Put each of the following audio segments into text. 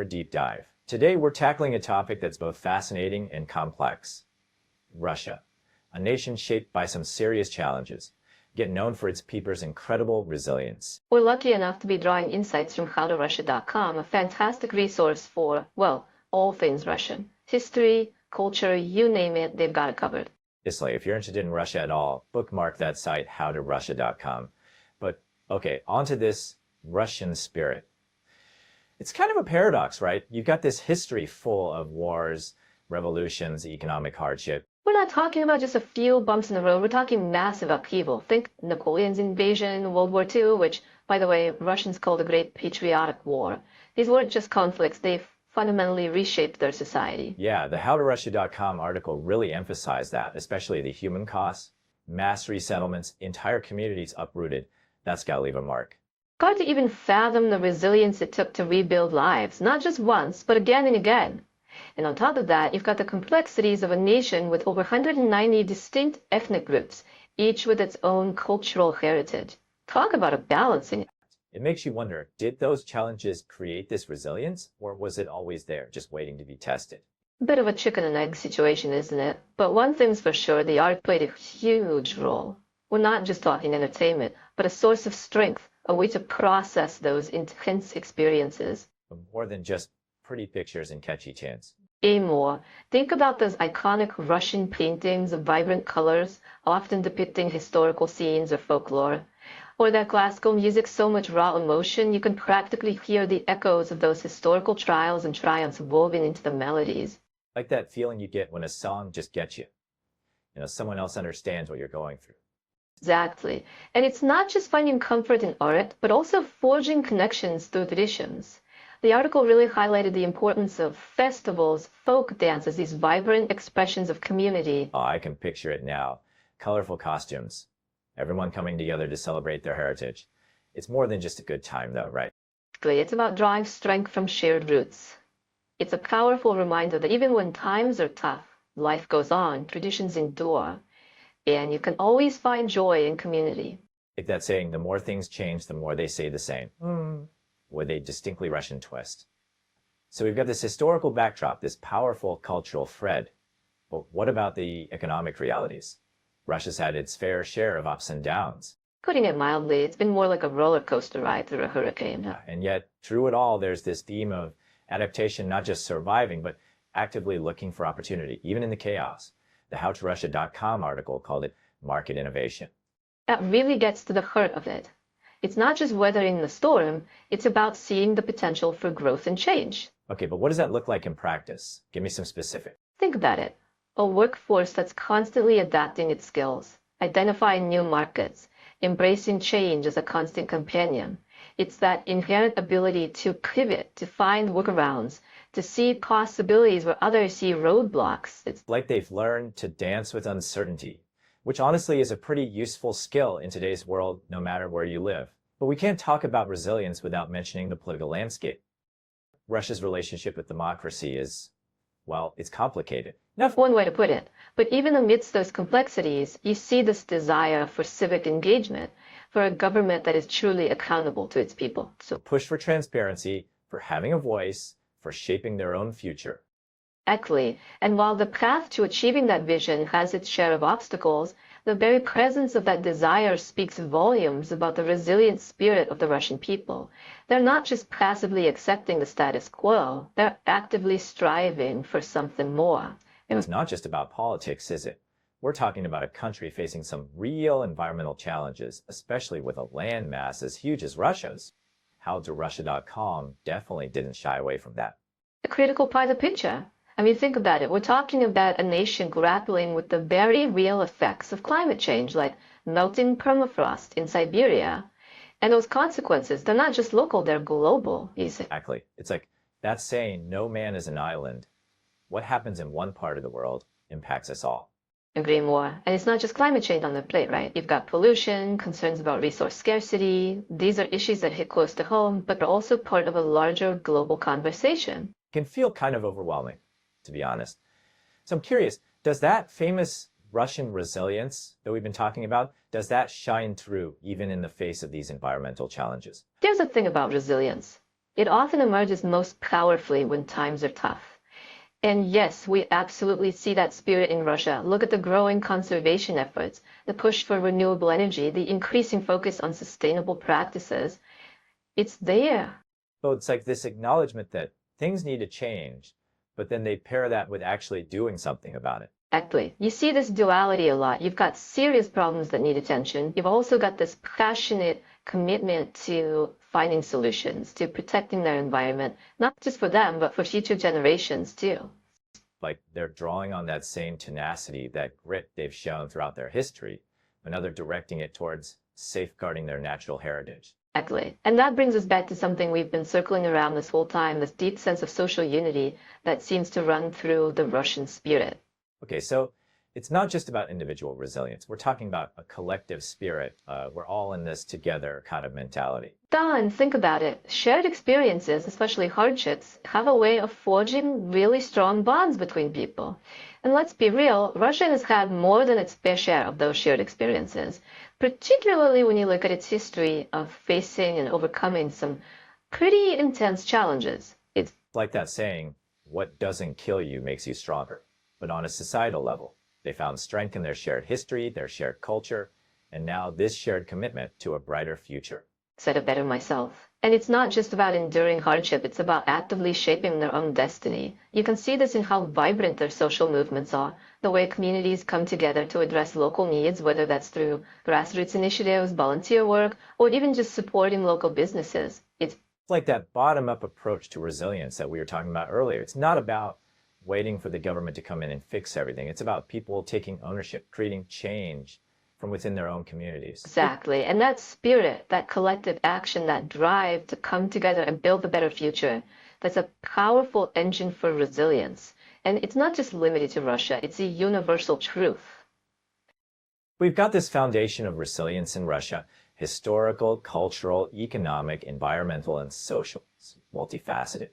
for a deep dive. Today, we're tackling a topic that's both fascinating and complex. Russia, a nation shaped by some serious challenges, yet known for its people's incredible resilience. We're lucky enough to be drawing insights from howtorussia.com, a fantastic resource for, well, all things Russian. History, culture, you name it, they've got it covered. Isla, if you're interested in Russia at all, bookmark that site, howtorussia.com. But, okay, onto this Russian spirit. It's kind of a paradox, right? You've got this history full of wars, revolutions, economic hardship. We're not talking about just a few bumps in the road. We're talking massive upheaval. Think Napoleon's invasion, World War II, which, by the way, Russians call the Great Patriotic War. These weren't just conflicts. They fundamentally reshaped their society. Yeah, the howtorussia.com article really emphasized that, especially the human costs, mass resettlements, entire communities uprooted. That's got to leave a mark. Hard to even fathom the resilience it took to rebuild lives, not just once, but again and again. And on top of that, you've got the complexities of a nation with over 190 distinct ethnic groups, each with its own cultural heritage. Talk about a balancing act. It makes you wonder, did those challenges create this resilience, or was it always there, just waiting to be tested? A bit of a chicken and egg situation, isn't it? But one thing's for sure, the art played a huge role. We're not just talking entertainment, but a source of strength, a way to process those intense experiences. More than just pretty pictures and catchy chants. More. Think about those iconic Russian paintings of vibrant colors, often depicting historical scenes or folklore. Or that classical music, so much raw emotion, you can practically hear the echoes of those historical trials and triumphs woven into the melodies. Like that feeling you get when a song just gets you. You know, someone else understands what you're going through. Exactly. And it's not just finding comfort in art, but also forging connections through traditions. The article really highlighted the importance of festivals, folk dances, these vibrant expressions of community. Oh, I can picture it now. Colorful costumes. Everyone coming together to celebrate their heritage. It's more than just a good time, though, right? It's about drawing strength from shared roots. It's a powerful reminder that even when times are tough, life goes on, traditions endure, and you can always find joy in community. Like that saying, the more things change, the more they say the same. With a distinctly Russian twist. So we've got this historical backdrop, this powerful cultural thread. But what about the economic realities? Russia's had its fair share of ups and downs. Putting it mildly, it's been more like a roller coaster ride through a hurricane. And yet, through it all, there's this theme of adaptation, not just surviving, but actively looking for opportunity, even in the chaos. The howtorussia.com article called it market innovation. That really gets to the heart of it. It's not just weathering the storm, it's about seeing the potential for growth and change. Okay, but what does that look like in practice? Give me some specifics. Think about it. A workforce that's constantly adapting its skills, identifying new markets, embracing change as a constant companion. It's that inherent ability to pivot, to find workarounds, to see possibilities where others see roadblocks. It's like they've learned to dance with uncertainty, which honestly is a pretty useful skill in today's world, no matter where you live. But we can't talk about resilience without mentioning the political landscape. Russia's relationship with democracy is, well, it's complicated. That's one way to put it. But even amidst those complexities, you see this desire for civic engagement, for a government that is truly accountable to its people. So push for transparency, for having a voice, for shaping their own future. Exactly. And while the path to achieving that vision has its share of obstacles, the very presence of that desire speaks volumes about the resilient spirit of the Russian people. They're not just passively accepting the status quo, they're actively striving for something more. And it's not just about politics, is it? We're talking about a country facing some real environmental challenges, especially with a landmass as huge as Russia's. howtorussia.com definitely didn't shy away from that. A critical part of the picture. I mean, think about it. We're talking about a nation grappling with the very real effects of climate change, like melting permafrost in Siberia. And those consequences, they're not just local, they're global. Exactly. It's like that saying, no man is an island. What happens in one part of the world impacts us all. Agree more. And it's not just climate change on the plate, right? You've got pollution, concerns about resource scarcity. These are issues that hit close to home, but are also part of a larger global conversation. It can feel kind of overwhelming, to be honest. So I'm curious, does that famous Russian resilience that we've been talking about, does that shine through even in the face of these environmental challenges? Here's the thing about resilience. It often emerges most powerfully when times are tough. And yes, we absolutely see that spirit in Russia. Look at the growing conservation efforts, the push for renewable energy, the increasing focus on sustainable practices. It's there. So it's like this acknowledgement that things need to change, but then they pair that with actually doing something about it. Exactly. You see this duality a lot. You've got serious problems that need attention. You've also got this passionate commitment to finding solutions, to protecting their environment, not just for them, but for future generations too. Like they're drawing on that same tenacity, that grit they've shown throughout their history, but now they're directing it towards safeguarding their natural heritage. Exactly. And that brings us back to something we've been circling around this whole time, this deep sense of social unity that seems to run through the Russian spirit. Okay, so it's not just about individual resilience. We're talking about a collective spirit. We're all in this together kind of mentality. Don, think about it. Shared experiences, especially hardships, have a way of forging really strong bonds between people. And let's be real, Russia has had more than its fair share of those shared experiences, particularly when you look at its history of facing and overcoming some pretty intense challenges. It's like that saying, what doesn't kill you makes you stronger. But on a societal level, they found strength in their shared history, their shared culture, and now this shared commitment to a brighter future. said it better myself. And it's not just about enduring hardship, it's about actively shaping their own destiny. You can see this in how vibrant their social movements are, the way communities come together to address local needs, whether that's through grassroots initiatives, volunteer work, or even just supporting local businesses. It's like that bottom-up approach to resilience that we were talking about earlier. It's not about waiting for the government to come in and fix everything. It's about people taking ownership, creating change from within their own communities. Exactly. And that spirit, that collective action, that drive to come together and build a better future, that's a powerful engine for resilience. And it's not just limited to Russia, it's a universal truth. We've got this foundation of resilience in Russia: historical, cultural, economic, environmental, and social. It's multifaceted.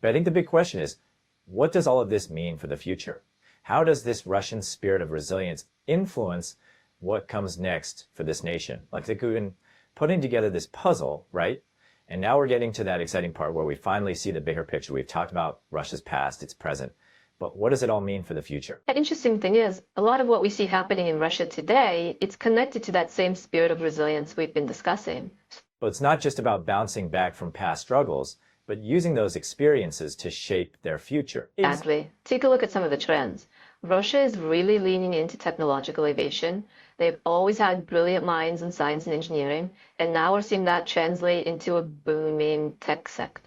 But I think the big question is, what does all of this mean for the future? How does this Russian spirit of resilience influence what comes next for this nation? Like we've been putting together this puzzle, right? And now we're getting to that exciting part where we finally see the bigger picture. We've talked about Russia's past, its present, but what does it all mean for the future? The interesting thing is, a lot of what we see happening in Russia today, it's connected to that same spirit of resilience we've been discussing. But it's not just about bouncing back from past struggles, but using those experiences to shape their future. Exactly. Take a look at some of the trends. Russia is really leaning into technological innovation. They've always had brilliant minds in science and engineering, and now we're seeing that translate into a booming tech sector.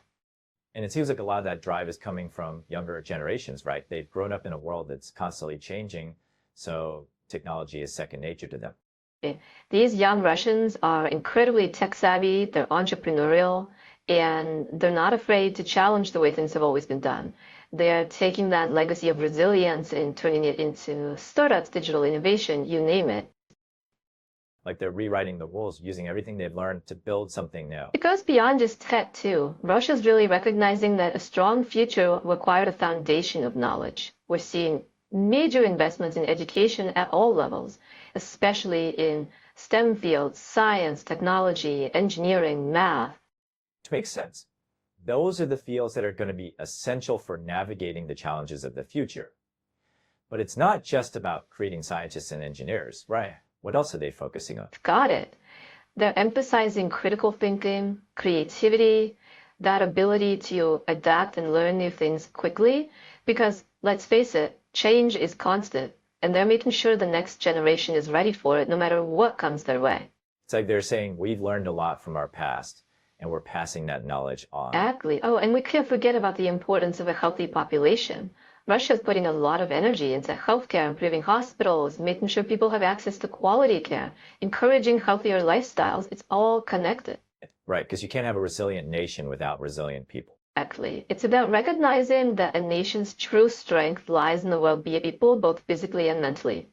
And it seems like a lot of that drive is coming from younger generations, right? They've grown up in a world that's constantly changing, so technology is second nature to them. These young Russians are incredibly tech savvy, they're entrepreneurial, and they're not afraid to challenge the way things have always been done. They're taking that legacy of resilience and turning it into startups, digital innovation, you name it. Like they're rewriting the rules, using everything they've learned to build something new. It goes beyond just tech, too. Russia's really recognizing that a strong future required a foundation of knowledge. We're seeing major investments in education at all levels, especially in STEM fields, science, technology, engineering, math. Which makes sense. Those are the fields that are going to be essential for navigating the challenges of the future. But it's not just about creating scientists and engineers, right? What else are they focusing on? Got it. They're emphasizing critical thinking, creativity, that ability to adapt and learn new things quickly, because let's face it, change is constant, and they're making sure the next generation is ready for it no matter what comes their way. It's like they're saying, we've learned a lot from our past, and we're passing that knowledge on. Exactly. Oh, and we can't forget about the importance of a healthy population. Russia's putting a lot of energy into healthcare, improving hospitals, making sure people have access to quality care, encouraging healthier lifestyles. It's all connected. Right, because you can't have a resilient nation without resilient people. Exactly. It's about recognizing that a nation's true strength lies in the well-being of people, both physically and mentally.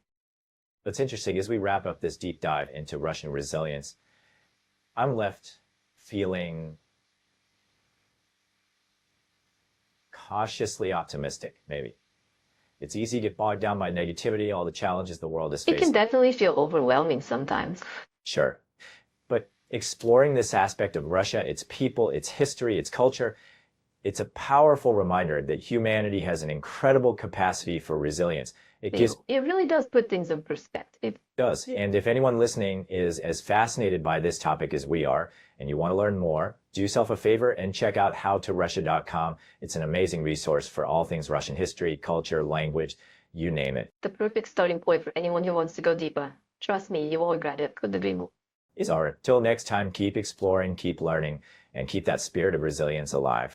That's interesting. As we wrap up this deep dive into Russian resilience, I'm left feeling cautiously optimistic, maybe. It's easy to get bogged down by negativity, all the challenges the world is facing. It can definitely feel overwhelming sometimes. Sure. But exploring this aspect of Russia, its people, its history, its culture, it's a powerful reminder that humanity has an incredible capacity for resilience. It really does put things in perspective. It does. And if anyone listening is as fascinated by this topic as we are, and you want to learn more, do yourself a favor and check out howtorussia.com. It's an amazing resource for all things Russian history, culture, language, you name it. The perfect starting point for anyone who wants to go deeper. Trust me, you won't regret it. Couldn't agree more. Till next time, keep exploring, keep learning, and keep that spirit of resilience alive.